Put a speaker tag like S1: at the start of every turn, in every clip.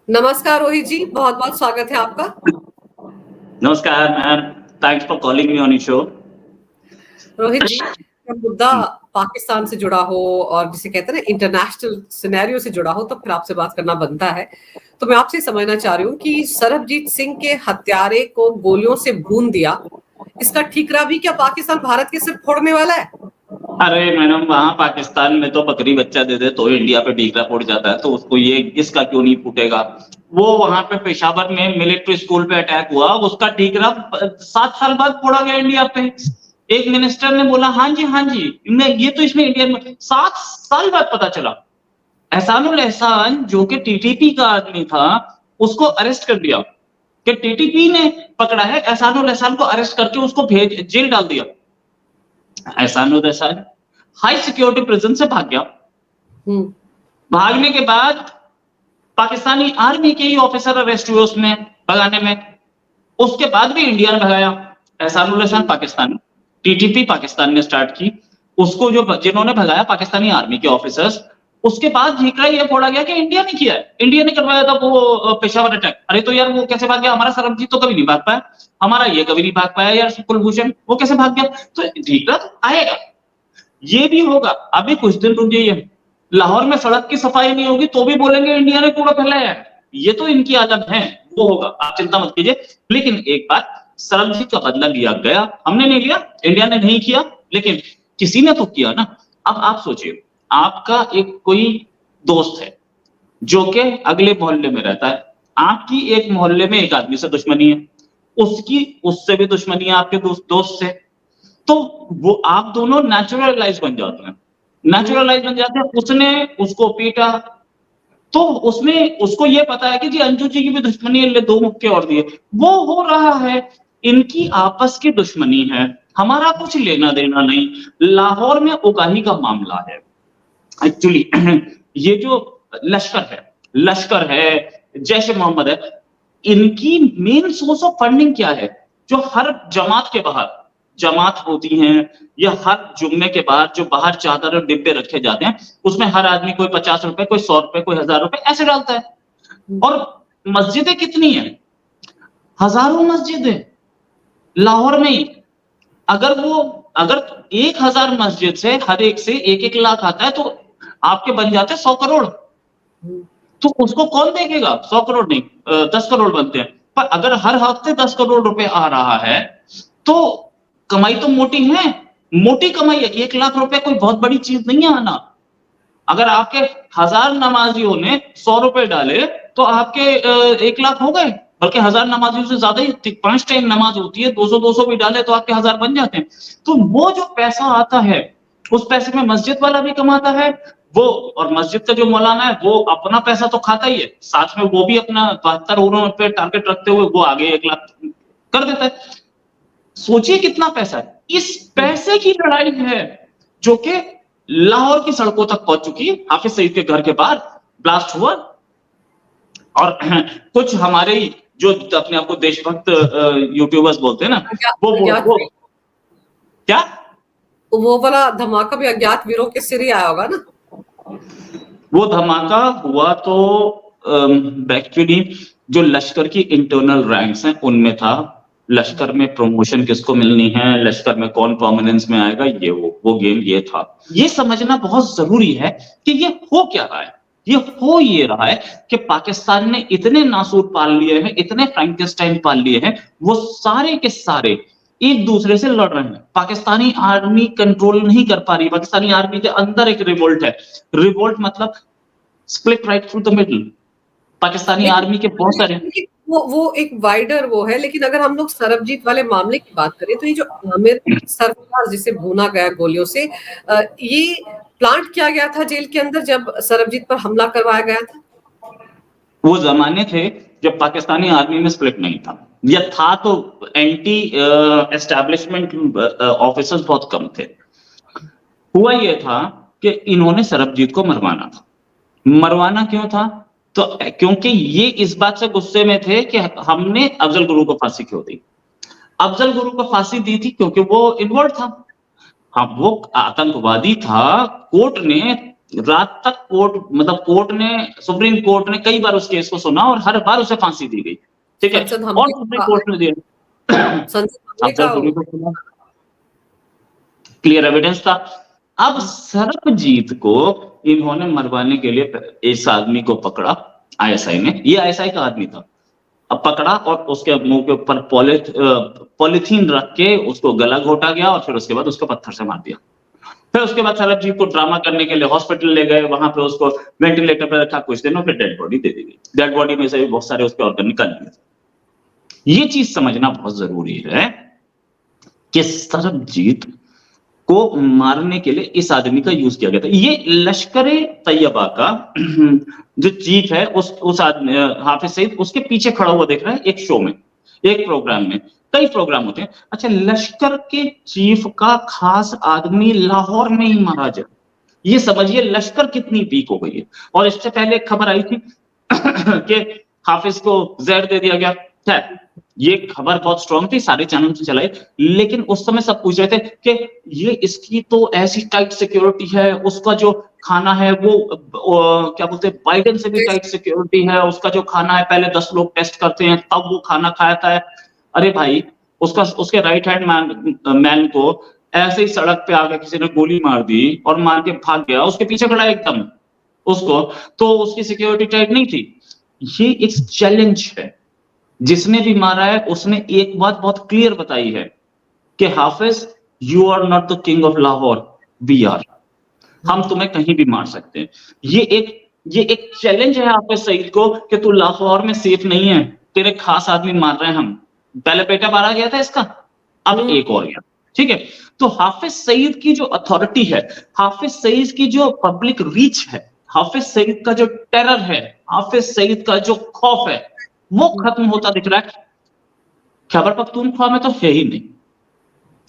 S1: नमस्कार रोहित जी, बहुत बहुत स्वागत है आपका।
S2: नमस्कार ma'am, thanks for calling me on your show.
S1: Rohit ji, जब मुद्दा पाकिस्तान से जुड़ा हो और जिसे कहते हैं ना इंटरनेशनल सिनेरियो से जुड़ा हो, तो फिर आपसे बात करना बनता है। तो मैं आपसे समझना चाह रही हूँ कि सरबजीत सिंह के हत्यारे को गोलियों से भून दिया, इसका ठीकरा भी क्या पाकिस्तान भारत के सिर फोड़ने वाला है?
S2: अरे मैडम, वहां पाकिस्तान में तो बकरी बच्चा दे दे तो इंडिया पे ठीकरा फूट जाता है, तो उसको ये इसका क्यों नहीं फूटेगा। वो वहां पे पेशावर में मिलिट्री स्कूल पे अटैक हुआ, उसका ठीकरा 7 साल बाद फोड़ा गया इंडिया पे। एक मिनिस्टर ने बोला हाँ जी ये तो इसमें इंडिया में 7 साल बाद पता चला। एहसानुल एहसान जो कि टीटीपी का आदमी था, उसको अरेस्ट कर दिया कि टीटीपी ने पकड़ा है, एहसानुल एहसान को अरेस्ट करके उसको भेज जेल डाल दिया। एहसानुल एहसान हाई सिक्योरिटी प्रिजन से भाग गया। भागने के बाद पाकिस्तानी आर्मी के ही ऑफिसर अरेस्ट हुए उसमें भगाने में। उसके बाद भी इंडिया ने भगाया। एहसानुल एहसान पाकिस्तान, टीटीपी पाकिस्तान ने स्टार्ट की, उसको जो जिन्होंने भगाया पाकिस्तानी आर्मी के ऑफिसर्स। उसके बाद ठीकरा ये फोड़ा गया कि इंडिया ने किया है, इंडिया ने करवाया था वो पेशावर अटैक। अरे तो यार वो कैसे भाग गया? हमारा सरबजीत तो कभी नहीं भाग पाया, हमारा ये कभी नहीं भाग पाया यार, कुलभूषण वो कैसे भाग गया? तो ठीकरा तो आएगा, ये भी होगा। अभी कुछ दिन रुक जाइए, लाहौर में सड़क की सफाई नहीं होगी तो भी बोलेंगे इंडिया ने कूड़ा फैलाया है। ये तो इनकी आदत है, वो होगा, आप चिंता मत कीजिए। लेकिन एक बात, सरबजीत का बदला लिया गया, हमने नहीं लिया, इंडिया ने नहीं किया, लेकिन किसी ने तो किया ना। अब आप सोचिए, आपका एक कोई दोस्त है जो कि अगले मोहल्ले में रहता है, आपकी एक मोहल्ले में एक आदमी से दुश्मनी है, उसकी उससे भी दुश्मनी है आपके दोस्त से, तो वो आप दोनों नेचुरलाइज बन जाते हैं, नेचुरलाइज बन जाते हैं। उसने उसको पीटा तो उसमें उसको ये पता है कि जी अंजू जी की भी दुश्मनी है, ले 2 मुक्के और दिए। वो हो रहा है, इनकी आपस की दुश्मनी है, हमारा कुछ लेना देना नहीं। लाहौर में उगाही का मामला है एक्चुअली। ये जो लश्कर है, जैश ए मोहम्मद है, इनकी मेन सोर्स ऑफ फंडिंग क्या है? जो हर जमात के बाहर जमात होती हैं, या हर जुम्मे के बाद जो बाहर चादर और डिब्बे रखे जाते हैं, उसमें हर आदमी कोई 50 रुपए, कोई 100 रुपए, कोई 1000 रुपए ऐसे डालता है। और मस्जिदें कितनी हैं? हजारों मस्जिदें लाहौर में ही। अगर 1000 मस्जिद से हर एक से 1-1 लाख आता है, तो आपके बन जाते 100 करोड़। तो उसको कौन देखेगा? 100 करोड़ नहीं, 10 करोड़ बनते हैं। पर अगर हर हफ्ते 10 करोड़ रुपए आ रहा है, तो कमाई तो मोटी है, मोटी कमाई है। 1 लाख रुपए कोई बहुत बड़ी चीज नहीं है आना। अगर आपके 1000 नमाजियों ने 100 रुपए डाले, तो आपके 1 लाख हो गए। बल्कि 1000 नमाजियों से ज्यादा ही, 5 टाइम नमाज होती है, 200-200 भी डाले तो आपके 1000 बन जाते हैं। तो वो जो पैसा आता है, उस पैसे में मस्जिद वाला भी कमाता है वो, और मस्जिद का जो मौलाना है वो अपना पैसा तो खाता ही है, साथ में वो भी अपना 72 पे टारगेट रखते हुए वो आगे 1 लाख कर देता है। सोचिए कितना पैसा है। इस पैसे की लड़ाई है जो कि लाहौर की सड़कों तक पहुंच चुकी है। हाफिज सईद के घर के बाहर ब्लास्ट हुआ, और कुछ हमारे ही जो अपने आप को देशभक्त यूट्यूबर्स बोलते हैं ना, वो क्या
S1: वो वाला धमाका भी अज्ञात वीरों के सिर ही आया होगा ना?
S2: वो धमाका हुआ तो एक्चुअली जो लश्कर की इंटरनल रैंक्स हैं उनमें था। लश्कर में प्रमोशन किसको मिलनी है, लश्कर में कौन प्रोमिनेंस में आएगा, ये वो गेम ये था। ये समझना बहुत जरूरी है कि ये हो क्या रहा है। ये रहा है कि पाकिस्तान ने इतने नासूर पाल लिए हैं, इतने फ्रैंकेस्टाइन पाल लिए हैं, वो सारे के सारे एक दूसरे से लड़ रहे हैं। पाकिस्तानी आर्मी कंट्रोल नहीं कर पा रही, पाकिस्तानी आर्मी के अंदर एक रिवोल्ट है। रिवोल्ट मतलब split right through the middle. Pakistani army के बहुत सारे
S1: वो एक वाइडर वो है। लेकिन अगर हम लोग सरबजीत वाले मामले की बात करें, तो ये जो आमिर सरफराज जिसे भूना गया गोलियों से, ये प्लांट किया गया था जेल के अंदर जब सरबजीत पर हमला करवाया गया था।
S2: वो जमाने थे जब पाकिस्तानी आर्मी में स्प्लिट नहीं था, या था तो एंटी एस्टैब्लिशमेंट ऑफिसर्स बहुत कम थे। हुआ ये था कि इन्होंने सरबजीत को मरवाना था। मरवाना क्यों था? तो क्योंकि ये इस बात से गुस्से में थे कि हमने अफजल गुरु को फांसी क्यों दी। अफजल गुरु को फांसी दी थी क्योंकि वो इन्वॉल्व था, हाँ वो आतंकवादी था। कोर्ट ने रात तक कोर्ट ने, सुप्रीम कोर्ट ने कई बार उस केस को सुना और हर बार उसे फांसी दी गई, ठीक है,
S1: संसद
S2: और सुप्रीम कोर्ट ने दिया,
S1: संसद
S2: क्लियर एविडेंस था। अब सरबजीत को इन्होंने मरवाने के लिए इस आदमी को पकड़ा आईएसआई ने, ये आईएसआई का आदमी था, अब पकड़ा और उसके मुंह के ऊपर पॉलिथीन रख के उसको गला घोटा गया और फिर उसके बाद उसको पत्थर से मार दिया। फिर उसके बाद सरबजीत को ड्रामा करने के लिए हॉस्पिटल ले गए, वहां पे उसको वेंटिलेटर पर रखा कुछ दिनों, फिर डेड बॉडी दे दी गई। डेड बॉडी में से भी बहुत सारे उसके ऑर्गन निकल गए। ये चीज समझना बहुत जरूरी है कि सरबजीत को मारने के लिए इस आदमी का यूज किया गया था। ये लश्कर तैयबा का जो चीफ है उस आदमी हाफिज सईद उसके पीछे खड़ा हुआ देख रहा है एक शो में, एक प्रोग्राम में, कई प्रोग्राम होते हैं। अच्छा, लश्कर के चीफ का खास आदमी लाहौर में ही मारा जाए, ये समझिए लश्कर कितनी वीक हो गई है। और इससे पहले एक खबर आई थी कि हाफिज को जहर दे दिया गया है, ये खबर बहुत स्ट्रांग थी, सारे चैनल से चलाई, लेकिन उस समय सब पूछ रहे थे कि ये इसकी तो ऐसी टाइट सिक्योरिटी है, उसका जो खाना है वो क्या बोलते हैं, बाइडेन से भी टाइट सिक्योरिटी है, उसका जो खाना है पहले 10 लोग टेस्ट करते हैं तब वो खाना खाता है। अरे भाई, उसके राइट हैंड मैन को ऐसे ही सड़क पे आकर किसी ने गोली मार दी और मार के भाग गया, उसके पीछे खड़ा एकदम उसको, तो उसकी सिक्योरिटी टाइट नहीं थी। ये एक चैलेंज है। जिसने भी मारा है उसने एक बात बहुत क्लियर बताई है कि Hafiz, you are not the king of Lahore, we are, हम तुम्हें कहीं भी मार सकते हैं। ये एक चैलेंज है हाफिज सईद को कि तू लाहौर में सेफ नहीं है, तेरे खास आदमी मार रहे हैं हम। पहले बेटा मारा गया था इसका, अब एक और गया, ठीक है। तो हाफिज सईद की जो अथॉरिटी है, हाफिज सईद की जो पब्लिक रीच है, हाफिज सईद का जो टेरर है, हाफिज सईद का जो खौफ है, वो खत्म होता दिख रहा है। खैबर पख्तूनख्वा में तो है ही नहीं,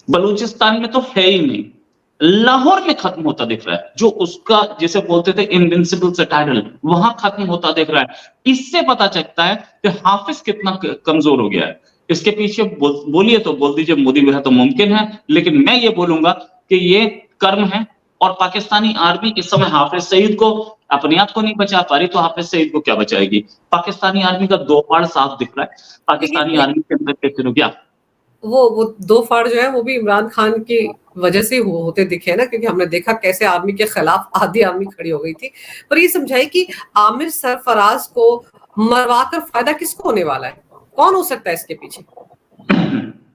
S2: बलूचिस्तान में तो है ही नहीं, लाहौर में खत्म होता दिख रहा है। जो उसका जिसे बोलते थे इनविंसिबल सिटाडेल, वहां खत्म होता दिख रहा है। इससे पता चलता है कि हाफिज कितना कमजोर हो गया है। इसके पीछे बोलिए तो बोल दीजिए मोदी वह तो मुमकिन है, लेकिन मैं ये बोलूंगा कि ये कर्म है। और पाकिस्तानी आर्मी इस समय हाफिज सईद को अपने आप को नहीं बचा पा रही, तो हाफिज सईद को क्या बचाएगी? पाकिस्तानी आर्मी का दो फाड़ साफ दिख रहा है। पाकिस्तानी आर्मी के अंदर कैसे क्या
S1: वो दो फाड़ जो है वो भी इमरान खान की वजह से होते दिखे ना, क्योंकि हमने देखा कैसे आर्मी के खिलाफ आधी आर्मी खड़ी हो गई थी। पर ये समझाइए कि आमिर सरफराज को मरवा कर फायदा किसको होने वाला है? कौन हो सकता है इसके पीछे?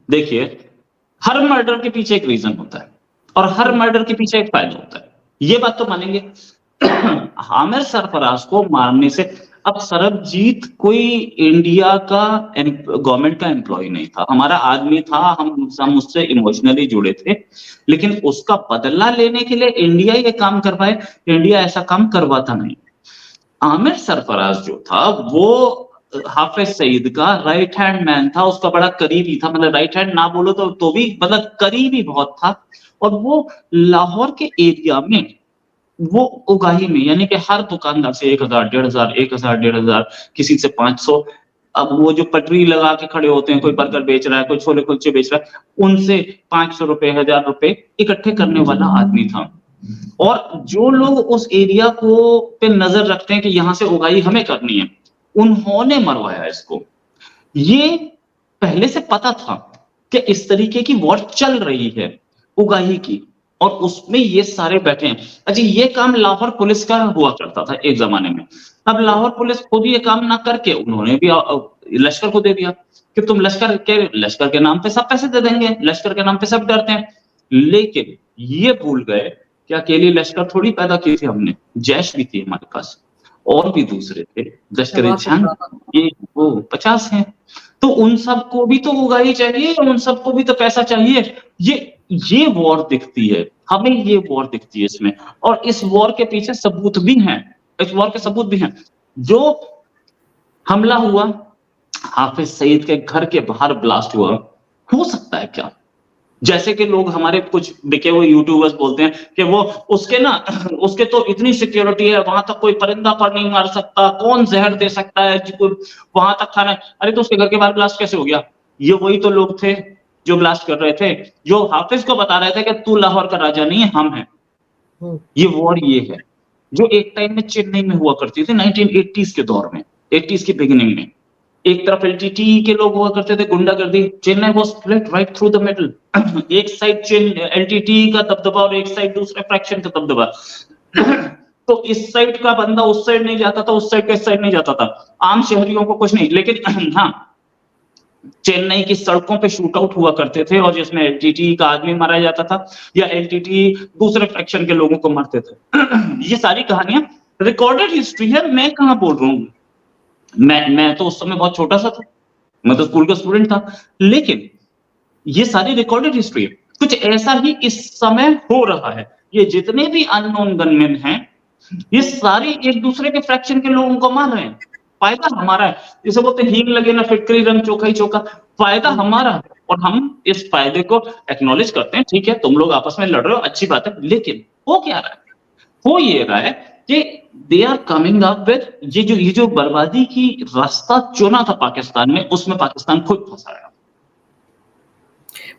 S2: देखिए, हर मर्डर के पीछे एक रीजन होता है और हर मर्डर के पीछे एक फायदा होता है, ये बात तो मानेंगे। आमिर सरफराज को मारने से, अब सरबजीत कोई इंडिया का गवर्नमेंट का एम्प्लॉय नहीं था, हमारा आदमी था, हम उससे इमोशनली जुड़े थे, लेकिन उसका बदला लेने के लिए इंडिया ये काम करवाए, इंडिया ऐसा काम करवाता नहीं। आमिर सरफराज जो था वो हाफिज सईद का राइट हैंड मैन था, उसका बड़ा करीबी था, मतलब राइट हैंड ना बोलो तो भी मतलब करीबी बहुत था। और वो लाहौर के एरिया में, वो उगाही में, यानी कि हर दुकानदार से 1000, 1500, 1000, 1500, किसी से 500, अब वो जो पटरी लगा के खड़े होते हैं, कोई बर्गर बेच रहा है, कोई छोले कुलचे बेच रहा है, उनसे 500 रुपए, 1000 रुपए इकट्ठे करने वाला आदमी था। और जो लोग उस एरिया को पे नजर रखते हैं कि यहां से उगाही हमें करनी है, उन्होंने मरवाया इसको। ये पहले से पता था कि इस तरीके की वॉर चल रही है उगाही की, और उसमें ये सारे बैठे हैं। अच्छा, ये काम लाहौर पुलिस का हुआ करता था एक जमाने में। अब लाहौर पुलिस खुद ये काम ना करके उन्होंने भी लश्कर को दे दिया कि तुम लश्कर के नाम पे सब पैसे दे देंगे, लश्कर के नाम पे सब डरते हैं। लेकिन ये भूल गए कि अकेली लश्कर थोड़ी पैदा की थी हमने, जैश भी थी हमारे पास, और भी दूसरे थे, लश्कर-ए-जंग, ये वो 50 हैं। तो उन सबको भी तो उगाही चाहिए, उन सबको भी तो पैसा चाहिए। ये वॉर दिखती है हमें, ये वॉर दिखती है इसमें। और इस वॉर के पीछे सबूत भी हैं, इस वॉर के सबूत भी हैं। जो हमला हुआ, हाफिज सईद के घर के बाहर ब्लास्ट हुआ, हो सकता है क्या? जैसे कि लोग हमारे कुछ बिके हुए यूट्यूबर्स बोलते हैं कि वो उसके तो इतनी सिक्योरिटी है, वहां तक कोई परिंदा पर नहीं मार सकता, कौन जहर दे सकता है, वहां तक खाना। अरे तो उसके घर के बाहर ब्लास्ट कैसे हो गया? ये वही तो लोग थे जो ब्लास्ट कर रहे थे, जो हाफिज को बता रहे थे कि तू लाहौर का राजा नहीं है, हम हैं। ये वॉर ये है। जो एक टाइम में चेन्नई में हुआ करती थी 1980s के दौर में, 80s की बिगिनिंग में। एक तरफ एलटीटी के लोग हुआ करते थे, गुंडागर्दी। Chennai was split right through the middle. एक साइड एलटीटी का दबदबा और एक साइड दूसरे फ्रैक्शन का दबदबा। तो इस साइड का बंदा उस साइड नहीं जाता था, उस साइड का इस साइड नहीं जाता था। आम शहरियों को कुछ नहीं, लेकिन हाँ, चेन्नई की सड़कों पे शूट आउट हुआ करते थे और जिसमें एलटीटी का आदमी मारा जाता था या एलटीटी दूसरे फ्रैक्शन के लोगों को मारते थे। ये सारी कहानियां रिकॉर्डेड हिस्ट्री है, मैं कहां बोल रहा हूँ। मैं तो उस समय बहुत छोटा सा था, मैं तो स्कूल का स्टूडेंट था, लेकिन ये सारी रिकॉर्डेड हिस्ट्री है। कुछ ऐसा ही इस समय हो रहा है। ये जितने भी अननोन गनमैन हैं, ये सारे एक दूसरे के फ्रैक्शन के लोगों को मार रहे हैं। फायदा हमारा है, जैसे बोलते हैं हींग लगे ना फिटकरी रंग चोखा ही चोखा। फायदा हमारा है और हम इस फायदे को एक्नॉलेज करते हैं। ठीक है, तुम लोग आपस में लड़ रहे हो, अच्छी बात है, लेकिन हो क्या रहा है? हो ये रहा है कि they are coming up with ये जो बर्बादी की रास्ता चुना था पाकिस्तान में, उसमें पाकिस्तान खुद फंसा है।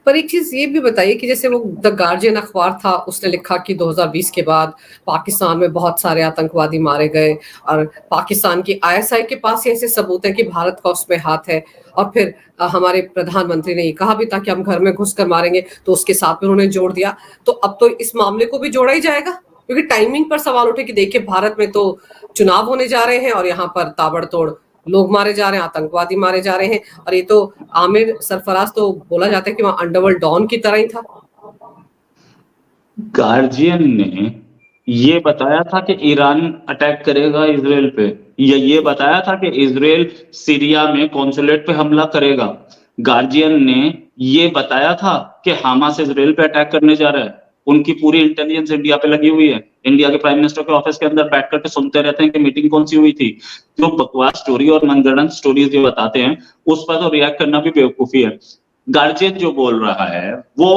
S1: पर एक चीज ये भी बताइए कि जैसे वो द गार्जियन अखबार था, उसने लिखा कि 2020 के बाद पाकिस्तान में बहुत सारे आतंकवादी मारे गए और पाकिस्तान की आईएसआई के पास ऐसे सबूत है कि भारत का उसमें हाथ है। और फिर हमारे प्रधानमंत्री ने ये कहा भी था कि हम घर में घुसकर मारेंगे, तो उसके साथ में उन्होंने जोड़ दिया। तो अब तो इस मामले को भी जोड़ा ही जाएगा, क्योंकि टाइमिंग पर सवाल उठे कि देखिए भारत में तो चुनाव होने जा रहे हैं और यहाँ पर ताबड़तोड़ लोग मारे जा रहे हैं, आतंकवादी मारे जा रहे हैं। और ये तो आमिर सरफराज तो बोला जाता है कि वहां अंडरवर्ल्ड डॉन की तरह ही था।
S2: गार्जियन ने ये बताया था कि ईरान अटैक करेगा इसराइल पे, या ये बताया था कि इसराइल सीरिया में कॉन्सुलेट पे हमला करेगा। गार्जियन ने ये बताया था कि हमास इसराइल पे अटैक करने जा रहा है। उनकी पूरी इंटेलिजेंस इंडिया पे लगी हुई है। इंडिया के प्राइम मिनिस्टर के ऑफिस के अंदर बैठ करके सुनते रहते हैं कि मीटिंग कौन सी हुई थी। जो बकवास स्टोरी और मनगढ़ंत स्टोरीज जो बताते हैं, उस पर तो रिएक्ट करना भी बेवकूफी है। गार्जियन जो बोल रहा है वो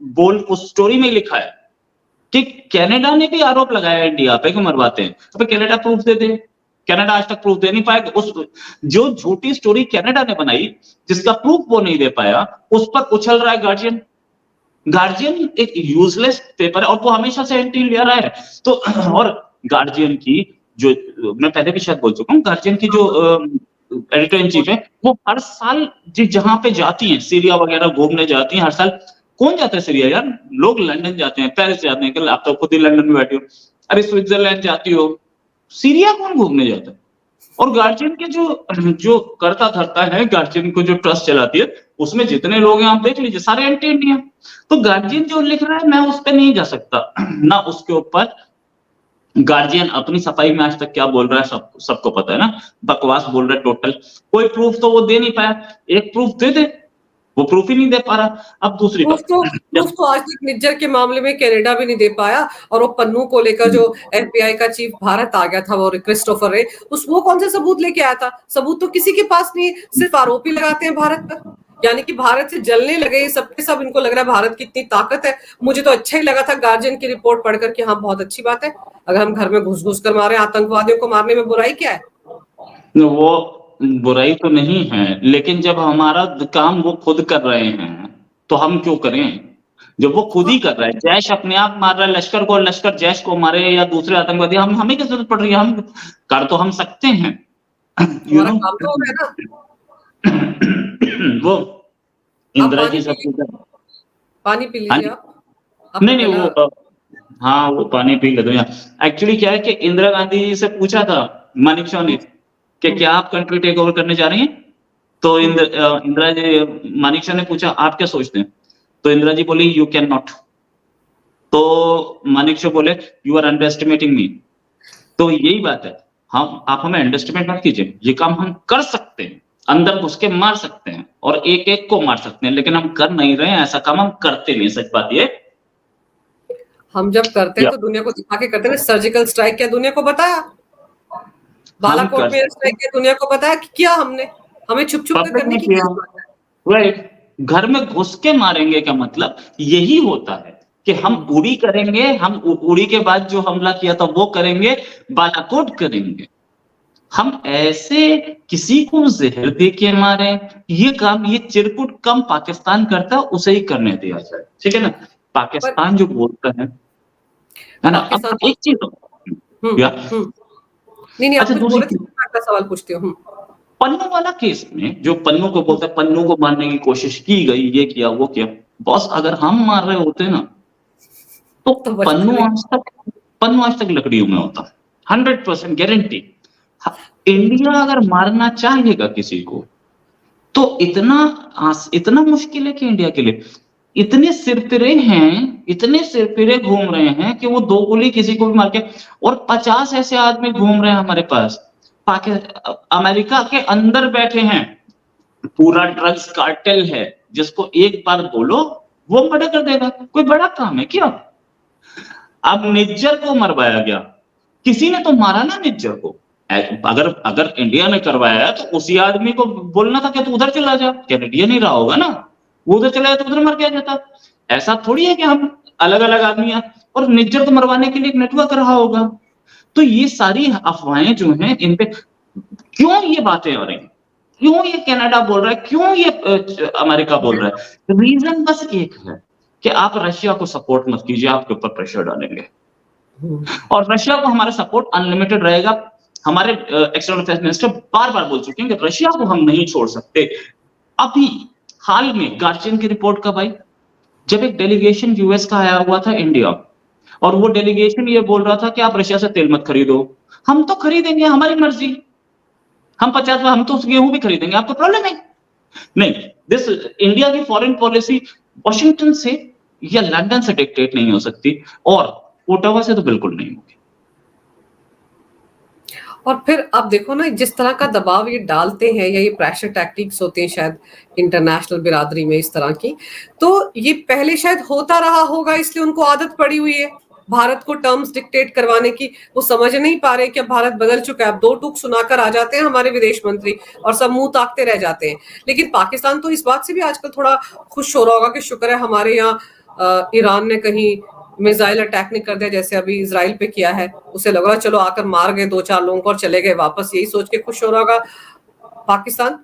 S2: बोल उस स्टोरी में लिखा है कि कनाडा ने भी आरोप लगाया इंडिया पे कि मरवाते हैं। तो कनाडा प्रूफ दे दे। कनाडा आज तक प्रूफ दे नहीं पाया। उस जो झूठी स्टोरी कनाडा ने बनाई, जिसका प्रूफ वो नहीं दे पाया, उस पर उछल रहा है गार्जियन। गार्जियन एक यूजलेस पेपर है और वो हमेशा से एंटी इंडिया रहा है। तो और गार्जियन की जो, मैं पहले भी शायद बोल चुका हूँ, गार्जियन की जो एडिटर इन चीफ है, वो हर साल जहां पे जाती हैं, सीरिया वगैरह घूमने जाती हैं हर साल। कौन जाता है सीरिया यार? लोग लंदन जाते हैं, पेरिस जाते हैं, कल आप तो खुद ही लंदन में बैठे हो। अरे स्विट्जरलैंड जाती हो, सीरिया कौन घूमने जाता है? और गार्जियन के जो करता धरता है, गार्जियन को जो ट्रस्ट चलाती है, उसमें जितने लोग हैं आप देख लीजिए, सारे एंटी इंडिया। तो गार्जियन जो लिख रहा है, मैं उस पर नहीं जा सकता ना उसके ऊपर। गार्जियन अपनी सफाई में आज तक क्या बोल रहा है सबको पता है ना, बकवास बोल रहा है टोटल। कोई प्रूफ तो वो दे नहीं पाया। एक प्रूफ दे दे, वो प्रूफ ही नहीं दे पा रहा। अब दूसरी बात,
S1: प्रूफ तो आज तक निज्जर के मामले में कनाडा भी नहीं दे पाया। और वो पन्नू को लेकर जो एफबीआई का चीफ भारत आ गया था, वो क्रिस्टोफर रे, वो कौन सा सबूत लेके आया था? सबूत तो किसी के पास नहीं, सिर्फ आरोपी लगाते हैं भारत पर। यानी कि भारत से जलने लगे सबके सब। इनको लग रहा है भारत की इतनी ताकत है। मुझे तो अच्छा ही लगा था गार्जियन की रिपोर्ट पढ़कर कि हाँ बहुत अच्छी बात है, अगर हम घर में घुस घुस कर मारे, आतंकवादियों को मारने में बुराई क्या है?
S2: वो बुराई तो नहीं है, लेकिन जब हमारा काम वो खुद कर रहे हैं तो हम क्यों करें? जब वो खुद ही कर रहा है, जैश अपने आप मार रहा है लश्कर को, लश्कर जैश को मारे या दूसरे आतंकवादी, हमें क्या जरूरत पड़ रही है? हम कर तो हम सकते हैं।
S1: हमारा काम तो है ना।
S2: वो इंदिरा जी सब
S1: पानी पी लीजिए आप।
S2: नहीं वो, हाँ वो पानी पी लेते हैं। एक्चुअली क्या है कि इंदिरा गांधी जी से पूछा था मानिकशॉ ने कि क्या आप कंट्री टेक ओवर करने जा रही हैं? तो इंदिरा जी, मानिकशॉ ने पूछा आप क्या सोचते हैं? तो इंदिरा जी बोली यू कैन नॉट। तो मानिकशॉ बोले यू आर अंडर एस्टिमेटिंग मी। तो यही बात है, आप हमें अंडर एस्टिमेट मत कीजिए। ये काम हम कर सकते हैं, अंदर घुस के मार सकते हैं और एक एक को मार सकते हैं, लेकिन हम कर नहीं रहे हैं। ऐसा काम हम करते नहीं। सच बात ये,
S1: हम जब करते हैं तो दुनिया को दिखा के करते हैं। सर्जिकल स्ट्राइक क्या दुनिया को बताया? बालाकोट में स्ट्राइक क्या दुनिया को बताया कि किया हमने? हमें छुप छुप के करने की
S2: राइट। घर में घुस के मारेंगे का मतलब यही होता है कि हम उड़ी करेंगे, हम उड़ी के बाद जो हमला किया था वो करेंगे, बालाकोट करेंगे। हम ऐसे किसी को जहर दे के मारे, ये काम ये चिरकुट कम पाकिस्तान करता है, उसे ही करने दिया जाए। ठीक है ना? पाकिस्तान जो बोलता है ना, अब एक चीज
S1: हम्म,
S2: या
S1: नहीं आप
S2: अच्छा
S1: कुछ
S2: दूसरी
S1: बोले थे, मैं अगला सवाल पूछती हूँ।
S2: पन्नू वाला केस में जो पन्नू को बोलते हैं, पन्नू को मारने की कोशिश की गई, ये किया वो किया, बॉस अगर हम मार रहे होते ना तो
S1: तो बचता नहीं।
S2: पन्नू आज तक लकड़ियों में होता, 100% गारंटी। इंडिया अगर मारना चाहेगा किसी को तो इतना मुश्किल है कि इंडिया के लिए इतने सिरफिरे घूम रहे हैं कि वो दो गोली किसी को भी मार के, और 50 ऐसे आदमी घूम रहे हैं हमारे पास, अमेरिका के अंदर बैठे हैं, पूरा ड्रग्स कार्टेल है, जिसको एक बार बोलो वो मर्डर कर देगा, कोई बड़ा काम है क्या? अब निज्जर को मरवाया गया, किसी ने तो मारा ना निज्जर को। अगर अगर इंडिया ने करवाया है तो उसी आदमी को बोलना था कि तू उधर चला जा, कैनेडियन ही रहा होगा ना, वो उधर चला जाता तो उधर मर गया जाता। ऐसा थोड़ी है कि हम अलग अलग आदमी हैं, और निज्जर को मरवाने के लिए एक नेटवर्क रहा होगा। तो ये सारी अफवाहें जो हैं, इन पे क्यों ये बातें हो रही, क्यों ये कनाडा बोल रहा है, क्यों ये अमेरिका बोल रहा है? रीजन बस एक है कि आप रशिया को सपोर्ट मत कीजिए, आपके ऊपर प्रेशर डालेंगे, और रशिया को हमारा सपोर्ट अनलिमिटेड रहेगा। हमारे एक्सटर्नल अफेयर्स मिनिस्टर बार बार बोल चुके हैं कि रशिया को हम नहीं छोड़ सकते। अभी हाल में गार्जियन की रिपोर्ट कब आई, जब एक डेलीगेशन यूएस का आया हुआ था इंडिया, और वो डेलीगेशन ये बोल रहा था कि आप रशिया से तेल मत खरीदो, हम तो खरीदेंगे, हमारी मर्जी, हम 50 हम तो गेहूं भी खरीदेंगे, आपको प्रॉब्लम है नहीं। दिस इंडिया की फॉरेन पॉलिसी वॉशिंगटन से या लंदन से डिक्टेट नहीं हो सकती, और ओटावा से तो बिल्कुल नहीं होगी।
S1: और फिर आप देखो ना, जिस तरह का दबाव ये डालते हैं, या ये प्रेशर टैक्टिक्स होते हैं शायद इंटरनेशनल बिरादरी में इस तरह की, तो ये पहले शायद होता रहा होगा, इसलिए उनको आदत पड़ी हुई है भारत को टर्म्स डिक्टेट करवाने की। वो समझ नहीं पा रहे कि अब भारत बदल चुका है। अब दो टूक सुनाकर आ जाते हैं हमारे विदेश मंत्री और सब मुंह ताकते रह जाते हैं। लेकिन पाकिस्तान तो इस बात से भी आजकल थोड़ा खुश हो रहा होगा कि शुक्र है हमारे यहाँ ईरान ने कहीं मिसाइल अटैक नहीं कर दिया, जैसे अभी इसराइल पे किया है। उसे लग रहा चलो आकर मार गए 2-4 लोगों को और चले गए वापस, यही सोच के खुश हो रहा होगा पाकिस्तान।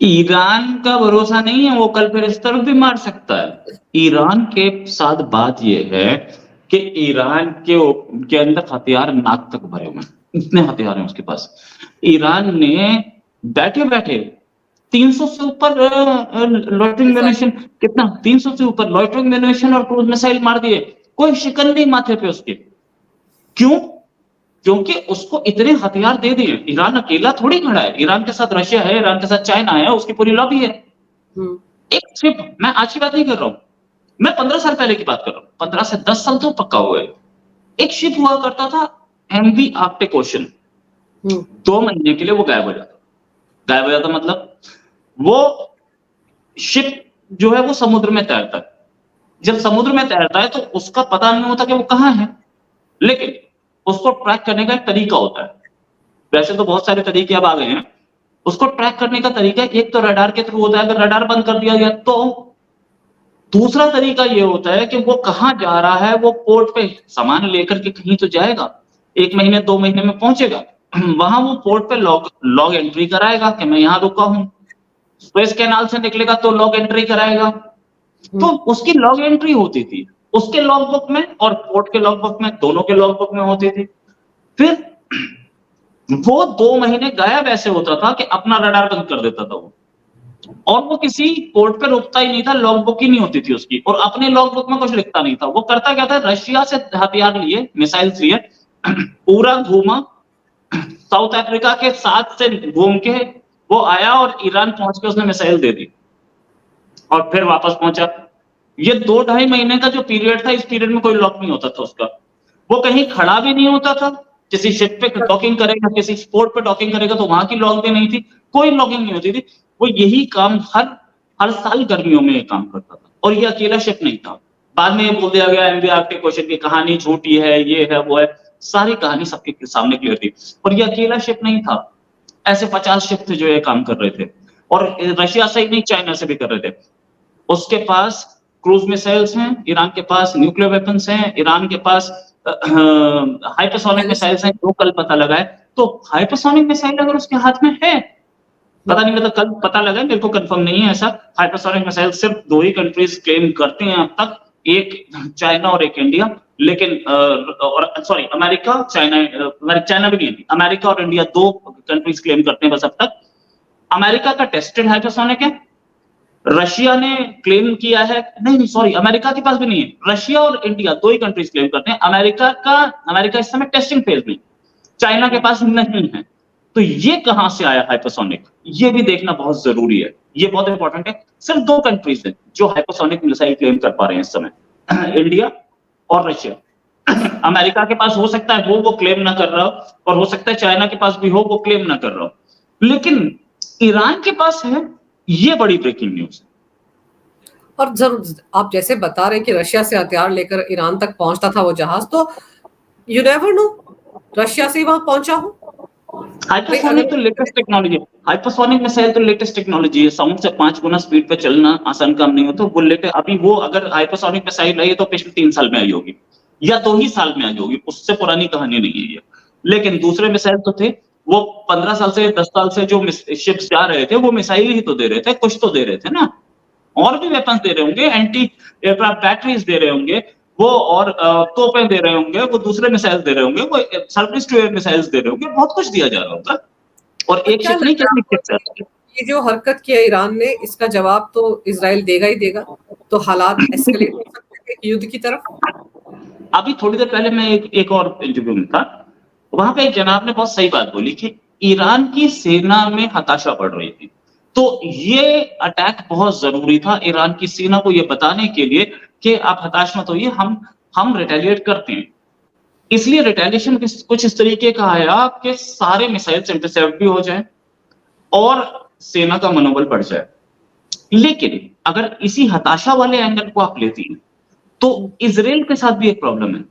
S2: ईरान का भरोसा नहीं है, वो कल फिर इस तरफ भी मार सकता है। ईरान के साथ बात ये है कि ईरान के अंदर हथियार नाक तक भरे हुए हैं, इतने हथियार हैं उसके पास। ईरान ने बैठे बैठे 300 से ऊपर लॉइटरिंग म्यूनिशन, कितना 300 से ऊपर लॉइटरिंग म्यूनिशन और क्रूज मिसाइल मार दिए, कोई शिकन नहीं माथे पे उसके। क्यों? क्योंकि उसको इतने हथियार दे दिए। ईरान अकेला थोड़ी खड़ा है, ईरान के साथ रशिया है, ईरान के साथ चाइना है, उसकी पूरी लॉबी है। एक शिप, मैं आज की बात नहीं कर रहा हूं, मैं 15 साल पहले की बात कर रहा हूं, 15 से 10 साल तो पक्का हुआ है। एक शिप हुआ करता था एमवी आर्कटिक ओशन, 2 महीने के लिए वो गायब हो जाता मतलब वो शिप जो है वो समुद्र में तैरता है। जब समुद्र में तैरता है तो उसका पता नहीं होता कि वो कहां है, लेकिन उसको ट्रैक करने का एक तरीका होता है। वैसे तो बहुत सारे तरीके अब आ गए हैं, उसको ट्रैक करने का तरीका एक तो रडार के थ्रू होता है, अगर रडार बंद कर दिया गया तो। दूसरा तरीका ये होता है कि वो कहां जा रहा है, वो पोर्ट पे सामान लेकर के कहीं तो जाएगा, 1 महीने 2 महीने में पहुंचेगा, वहां वो पोर्ट पे लॉग एंट्री कराएगा कि मैं यहां रुका हूं। स्वेज कैनाल से निकलेगा तो लॉग एंट्री कराएगा। तो उसकी लॉग एंट्री होती थी, उसके लॉग बुक में और पोर्ट के लॉग बुक में, दोनों के लॉग बुक में होती थी। फिर वो 2 महीने गायब ऐसे होता था कि अपना रडार बंद कर देता था वो, और वो किसी पोर्ट पे रुकता ही नहीं था, लॉग बुक ही नहीं होती थी उसकी, और अपने लॉग बुक में कुछ लिखता नहीं था। वो करता क्या था, रशिया से हथियार लिए, मिसाइल्स लिए, पूरा घूमा, साउथ अफ्रीका के साथ से घूम के वो आया और ईरान पहुंच के उसने मिसाइल दे दी और फिर वापस पहुंचा। ये 2-2.5 महीने का जो पीरियड था, इस पीरियड में कोई लॉक नहीं होता था उसका, वो कहीं खड़ा भी नहीं होता था। किसी शिप पे डॉकिंग करेगा, किसी पोर्ट पे डॉकिंग करेगा तो वहां की लॉग भी नहीं थी, कोई लॉगिंग नहीं होती थी। वो यही काम हर साल गर्मियों में ये काम करता था, और ये अकेला शिप नहीं था। बाद में ये बोल दिया गया एमवी आर्कटिक ओशन की कहानी झूठी है, ये है वो है, सारी कहानी सबके सामने क्लियर थी। और ये अकेला शिप नहीं था, ऐसे 50 शिप थे जो ये काम कर रहे थे, और रशिया से ही नहीं चाइना से भी कर रहे थे। उसके पास क्रूज मिसाइल्स हैं, ईरान के पास न्यूक्लियर वेपन्स हैं, ईरान के पास हाइपरसोनिक मिसाइल्स हैं, जो कल पता लगा है। तो हाइपरसोनिक मिसाइल अगर उसके हाथ में है, पता नहीं, मतलब कल पता लगा, मेरे को कंफर्म नहीं है ऐसा। हाइपरसोनिक मिसाइल सिर्फ 2 ही कंट्रीज क्लेम करते हैं अब तक, एक चाइना और एक इंडिया, लेकिन और सॉरी अमेरिका, चाइना भी नहीं थी, अमेरिका और इंडिया 2 कंट्रीज क्लेम करते हैं बस अब तक। अमेरिका का टेस्टेड हाइपरसोनिक है, रशिया ने क्लेम किया है, नहीं सॉरी अमेरिका के पास भी नहीं है, रशिया और इंडिया 2 ही कंट्रीज क्लेम करते हैं, अमेरिका इस समय टेस्टिंग फेज में, चाइना के पास नहीं है। तो ये कहां से आया हाइपरसोनिक, ये भी देखना बहुत जरूरी है, ये बहुत इंपॉर्टेंट है। सिर्फ 2 कंट्रीज हैं जो हाइपरसोनिक मिसाइल क्लेम कर पा रहे हैं इस समय, इंडिया और रशिया। अमेरिका के पास हो सकता है वो क्लेम ना कर रहा हो, और हो सकता है चाइना के पास भी हो, वो क्लेम ना कर रहा हो, लेकिन ईरान के पास है, ये बड़ी ब्रेकिंग न्यूज है।
S1: और जरूर आप जैसे बता रहे हैं कि रशिया से हथियार लेकर ईरान तक पहुंचता था वो जहाज, तो यू नेवर नो, रशिया से ही वहां पहुंचा हो।
S2: हाइपरसोनिक तो लेटेस्ट टेक्नोलॉजी है, हाइपरसोनिक मिसाइल तो लेटेस्ट टेक्नोलॉजी है, साउंड से 5 गुना स्पीड पे चलना आसान काम नहीं होता। वो लेटेस्ट, अभी वो अगर हाइपरसोनिक मिसाइल आई है तो पिछले 3 साल में आई होगी या 2 ही साल में आई होगी, उससे पुरानी कहानी नहीं है ये। लेकिन दूसरे मिसाइल तो थे, वो 15 साल से 10 साल से जो शिप्स जा रहे थे वो मिसाइल ही तो दे रहे थे, कुछ तो दे रहे थे ना, और भी वेपन्स दे रहे होंगे, एंटी एयरक्राफ्ट बैटरीज दे रहे होंगे वो, और तोपें दे रहे होंगे वो, दूसरे मिसाइल दे रहे होंगे वो, सरफेस टू एयर मिसाइल्स दे रहे होंगे, बहुत कुछ दिया जा रहा होगा। और एक शिप नहीं, कितनी शिप्स,
S1: ये जो हरकत किया ईरान ने, इसका जवाब तो इजराइल देगा ही देगा, तो हालात एस्केलेट हो सकते हैं युद्ध की तरफ।
S2: अभी थोड़ी देर पहले मैं एक और इंटरव्यू में था, वहां पे एक जनाब ने बहुत सही बात बोली कि ईरान की सेना में हताशा बढ़ रही थी, तो ये अटैक बहुत जरूरी था ईरान की सेना को ये बताने के लिए कि आप हताश मत होइए, हम रिटेलिएट करते हैं। इसलिए रिटेलिएशन कुछ इस तरीके का आया कि सारे मिसाइल्स इंटरसेप्ट भी हो जाए और सेना का मनोबल बढ़ जाए। लेकिन अगर इसी हताशा वाले एंगल को आप लेती हैं तो इजराइल के साथ भी एक प्रॉब्लम है।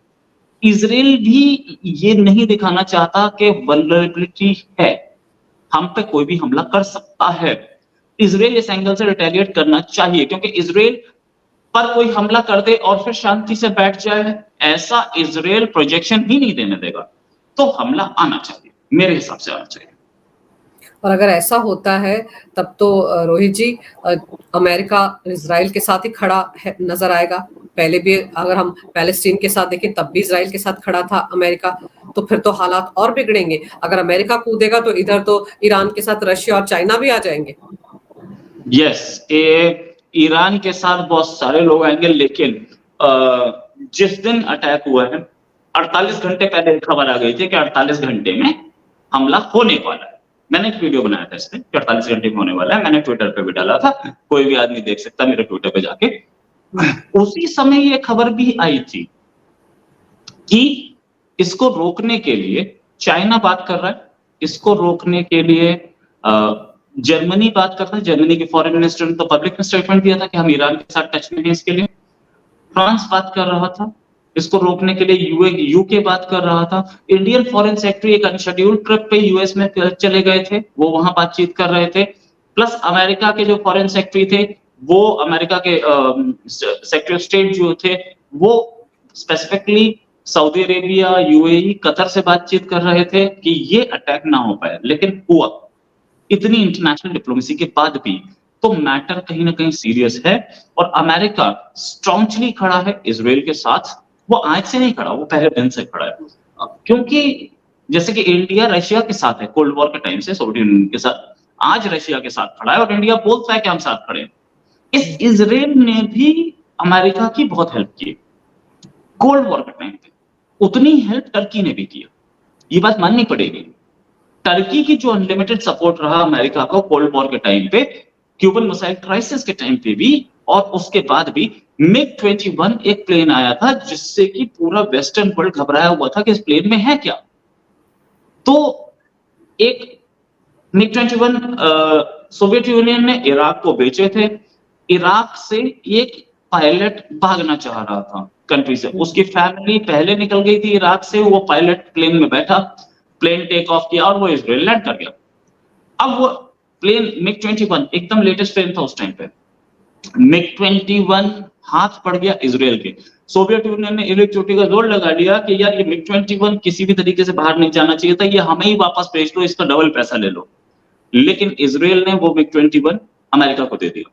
S2: इजराइल भी ये नहीं दिखाना चाहता कि वल्नरेबिलिटी है, हम पे कोई भी हमला कर सकता है। इजराइल इस एंगल से रिटेलिएट करना चाहिए, क्योंकि इजराइल पर कोई हमला कर दे और फिर शांति से बैठ जाए, ऐसा इजराइल प्रोजेक्शन ही नहीं देने देगा। तो हमला आना चाहिए, मेरे हिसाब से आना चाहिए।
S1: और अगर ऐसा होता है तब तो रोहित जी, अमेरिका इजराइल के साथ ही खड़ा नजर आएगा। पहले भी अगर हम पैलेस्टीन के साथ देखें तब भी इजराइल के साथ खड़ा था अमेरिका, तो फिर तो हालात और बिगड़ेंगे। अगर अमेरिका कूदेगा तो इधर तो ईरान के साथ रशिया और चाइना भी आ जाएंगे।
S2: यस, ईरान के साथ बहुत सारे लोग आएंगे, लेकिन जिस दिन अटैक हुआ है 48 घंटे पहले खबर आ गई थी कि 48 घंटे में हमला होने वाला है। मैंने एक वीडियो बनाया था इसमें, 48 घंटे में होने वाला है, मैंने ट्विटर पे भी डाला था, कोई भी आदमी देख सकता मेरे ट्विटर पे जाके। उसी समय ये खबर भी आई थी कि इसको रोकने के लिए चाइना बात कर रहा है, इसको रोकने के लिए जर्मनी बात करता है। जर्मनी के फॉरेन मिनिस्टर ने तो पब्लिक स्टेटमेंट दिया था कि हम ईरान के साथ टच में हैं इसके लिए। फ्रांस बात कर रहा था इसको रोकने के लिए, यूके बात कर रहा था। इंडियन फॉरेन सेक्रेटरी एक अनशेड्यूल्ड ट्रिप पे यूएस में चले गए थे, वो वहां बातचीत कर रहे थे। प्लस अमेरिका के जो फॉरेन सेक्रेटरी थे, वो अमेरिका के सेक्रेटरी ऑफ स्टेट जो थे, वो specifically Saudi Arabia, UAE, Qatar से बातचीत कर रहे थे कि ये अटैक ना हो पाए, लेकिन हुआ। इतनी इंटरनेशनल डिप्लोमेसी के बाद भी तो मैटर कहीं ना कहीं सीरियस है, और अमेरिका स्ट्रॉन्गली खड़ा है इजराइल के साथ। वो आज से नहीं खड़ा, वो पहले दिन से खड़ा है, क्योंकि जैसे कि इंडिया रशिया के साथ है कोल्ड वॉर के टाइम से, सोवियत यूनियन के साथ, आज रशिया के साथ खड़ा है और इंडिया बोलता है कि हम साथ खड़े हैं। इस इजराइल ने भी अमेरिका की बहुत हेल्प की कोल्ड वॉर के टाइम पे, उतनी हेल्प टर्की ने भी किया, ये बात माननी पड़ेगी। टर्की की जो अनलिमिटेड सपोर्ट रहा अमेरिका को कोल्ड वॉर के टाइम पे, क्यूबन मिसाइल क्राइसिस के टाइम पे भी, और उसके बाद भी MiG-21 एक प्लेन आया था जिससे कि पूरा वेस्टर्न वर्ल्ड घबराया हुआ था कि इस प्लेन में है क्या। तो एक MiG-21 सोवियत यूनियन ने इराक को बेचे थे, इराक से एक पायलट भागना चाह रहा था कंट्री से, उसकी फैमिली पहले निकल गई थी इराक से, वो पायलट प्लेन में बैठा, प्लेन टेक ऑफ किया और वो इजराइल लैंड कर गया। अब वो प्लेन MiG-21 एकदम लेटेस्ट प्लेन था उस टाइम पे, MiG-21 हाथ पड़ गया इजराइल के। सोवियत यूनियन ने एक चोटी का जोर लगा लिया कि यार ये MiG-21 किसी भी तरीके से बाहर नहीं जाना चाहिए था, ये हमें ही वापस भेज दो, इसका डबल पैसा ले लो। लेकिन इजराइल ने वो MiG-21 अमेरिका को दे दिया।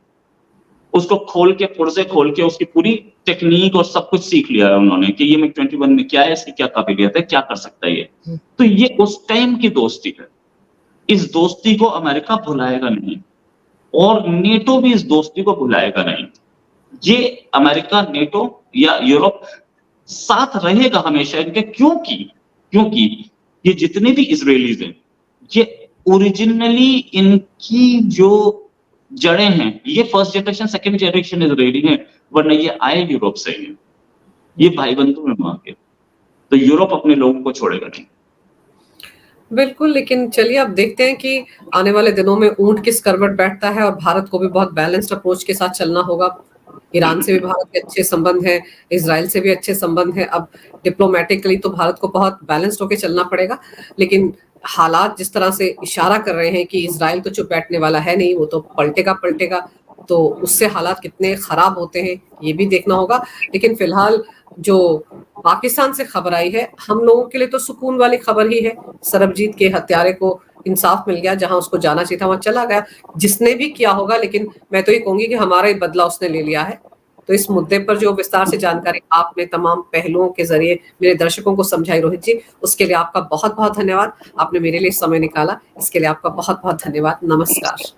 S2: उसको खोल के, पुर्जे खोल के उसकी पूरी टेक्निक और सब कुछ सीख लिया है उन्होंने कि ये MiG-21 में क्या है, इसकी क्या काबिलियत है, क्या कर सकता है ये। तो ये उस टाइम की दोस्ती है। इस दोस्ती को अमेरिका भुलाएगा नहीं और नेटो भी इस दोस्ती को भुलाएगा नहीं। ये अमेरिका, नेटो या यूरोप साथ रहेगा हमेशा इनके, क्योंकि ये जितने भी इजरायलीज हैं, ये ओरिजिनली इनकी जो जड़ें हैं, ये first generation, second generation Israeli हैं, वरना ये आए यूरोप से हैं। ये भाई बंधु हैं वहां के। तो यूरोप अपने लोगों को छोड़ेगा नहीं।
S1: बिल्कुल, लेकिन चलिए अब देखते हैं कि आने वाले दिनों में ऊंट किस करवट बैठता है, और भारत को भी बहुत बैलेंस्ड अप्रोच के साथ चलना होगा। ईरान से भी भारत के अच्छे संबंध हैं, इजराइल से भी अच्छे संबंध हैं। अब डिप्लोमेटिकली तो भारत को बहुत बैलेंस्ड होकर चलना पड़ेगा, लेकिन हालात जिस तरह से इशारा कर रहे हैं कि इजराइल तो चुप बैठने वाला है नहीं, वो तो पलटेगा, तो उससे हालात कितने खराब होते हैं ये भी देखना होगा। लेकिन फिलहाल जो पाकिस्तान से खबर आई है, हम लोगों के लिए तो सुकून वाली खबर ही है। सरबजीत के हत्यारे को इंसाफ मिल गया, जहां उसको जाना चाहिए था वहां चला गया, जिसने भी किया होगा। लेकिन मैं तो ये कहूंगी कि हमारा ही बदला उसने ले लिया है। तो इस मुद्दे पर जो विस्तार से जानकारी आपने तमाम पहलुओं के जरिए मेरे दर्शकों को समझाई रोहित जी, उसके लिए आपका बहुत बहुत धन्यवाद। आपने मेरे लिए समय निकाला, इसके लिए आपका बहुत बहुत धन्यवाद। नमस्कार।